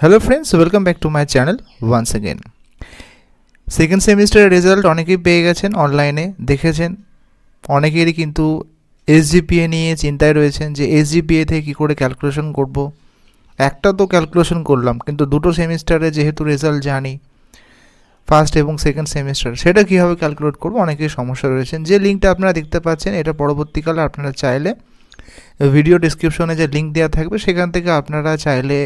Hello friends, welcome back to my channel once again. Second সেমিস্টারের result অনেকেই পেয়ে গেছেন, অনলাইনে দেখেছেন। অনেকেরই কিন্তু এসজিপিএ নিয়ে চিন্তায় রয়েছেন যে এসজিপিএ থেকে কী করে ক্যালকুলেশন করব। একটা তো ক্যালকুলেশন করলাম, কিন্তু দুটো সেমিস্টারে যেহেতু রেজাল্ট জানি ফার্স্ট এবং সেকেন্ড সেমিস্টার, সেটা কীভাবে ক্যালকুলেট করবো অনেকেই সমস্যা রয়েছেন। যে লিঙ্কটা আপনারা দেখতে পাচ্ছেন, এটা পরবর্তীকালে আপনারা চাইলে ভিডিও ডিসক্রিপশনে যে লিঙ্ক দেওয়া থাকবে সেখান থেকে আপনারা চাইলে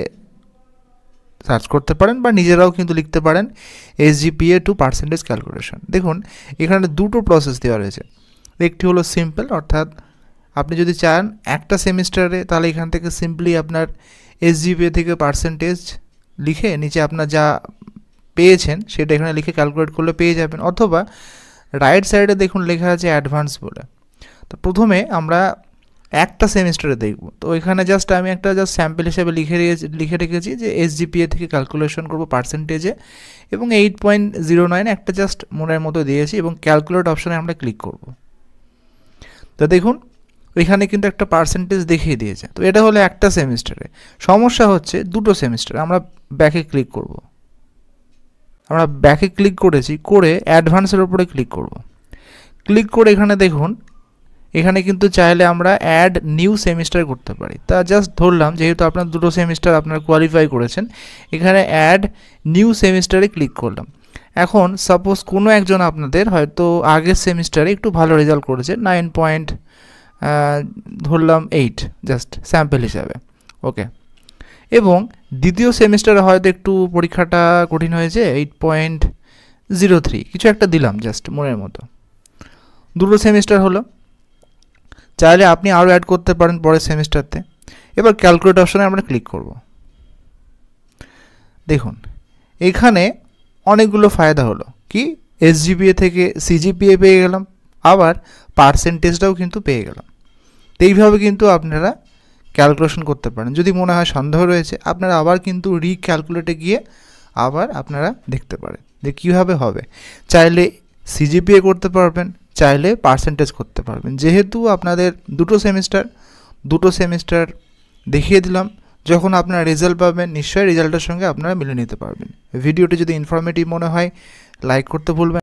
সার্চ করতে পারেন বা নিজেরাও কিন্তু লিখতে পারেন এসজিপিএ টু পার্সেন্টেজ ক্যালকুলেশন। দেখুন এখানে দুটো প্রসেস দেওয়া রয়েছে। একটি হলো সিম্পল, অর্থাৎ আপনি যদি চান একটা সেমিস্টারে, তাহলে এখান থেকে সিম্পলি আপনার এসজিপিএ থেকে পার্সেন্টেজ লিখে নিচে আপনার যা পেয়েছেন সেটা এখানে লিখে ক্যালকুলেট করলে পেয়ে যাবেন। অথবা রাইট সাইডে দেখুন লেখা আছে অ্যাডভান্স বলে। তো প্রথমে আমরা একটা সেমিস্টারে দেখব। তো এখানে জাস্ট আমি একটা স্যাম্পল হিসেবে লিখে রেখেছি যে এসজিপিএ থেকে ক্যালকুলেশন করব পার্সেন্টেজে, এবং 8.09 একটা জাস্ট মনের মতো দিয়েছি এবং ক্যালকুলেট অপশানে আমরা ক্লিক করব। তো দেখুন এখানে কিন্তু একটা পার্সেন্টেজ দেখিয়ে দিয়েছে। তো এটা হলো একটা সেমিস্টারে। সমস্যা হচ্ছে দুটো সেমিস্টারে। আমরা ব্যাকে ক্লিক করব। আমরা ব্যাকে ক্লিক করেছি, করে অ্যাডভান্সের উপরে ক্লিক করব। ক্লিক করে এখানে দেখুন, এখানে কিন্তু চাইলে আমরা অ্যাড নিউ সেমিস্টার করতে পারি। তা জাস্ট ধরলাম যেহেতু আপনার দুটো সেমিস্টার আপনারা কোয়ালিফাই করেছেন, এখানে অ্যাড নিউ সেমিস্টারে ক্লিক করলাম। এখন সাপোজ কোনো একজন আপনাদের হয়তো আগের সেমিস্টারে একটু ভালো রেজাল্ট করেছে, 9 ধরলাম 8, জাস্ট স্যাম্পল হিসাবে, ওকে। এবং দ্বিতীয় সেমিস্টারে হয়তো একটু পরীক্ষাটা কঠিন হয়েছে, 8.03 কিছু একটা দিলাম জাস্ট মনের মতো। দুটো সেমিস্টার হলো, চাইলে আপনি আরও অ্যাড করতে পারেন পরের সেমিস্টারতে। এবার ক্যালকুলেট অপশানে আমরা ক্লিক করব। দেখুন এখানে অনেকগুলো ফায়দা হলো, কি এসজিপিএ থেকে সিজিপিএ পেয়ে গেলাম, আবার পার্সেন্টেজটাও কিন্তু পেয়ে গেলাম। তো এইভাবে কিন্তু আপনারা ক্যালকুলেশন করতে পারেন। যদি মনে হয় সন্দেহ রয়েছে, আপনারা আবার কিন্তু রিক্যালকুলেটে গিয়ে আবার আপনারা দেখতে পারেন যে কীভাবে হবে। চাইলে সিজিপিএ করতে পারবেন, চাইলে পার্সেন্টেজ করতে পারবেন। যেহেতু আপনাদের দুটো সেমিস্টার দেখিয়ে দিলাম, যখন আপনারা রেজাল্ট পাবেন নিশ্চয়ই রেজাল্টের সঙ্গে আপনারা মিলে নিতে পারবেন। ভিডিওটি যদি ইনফরমেটিভ মনে হয় লাইক করতে ভুলবেন।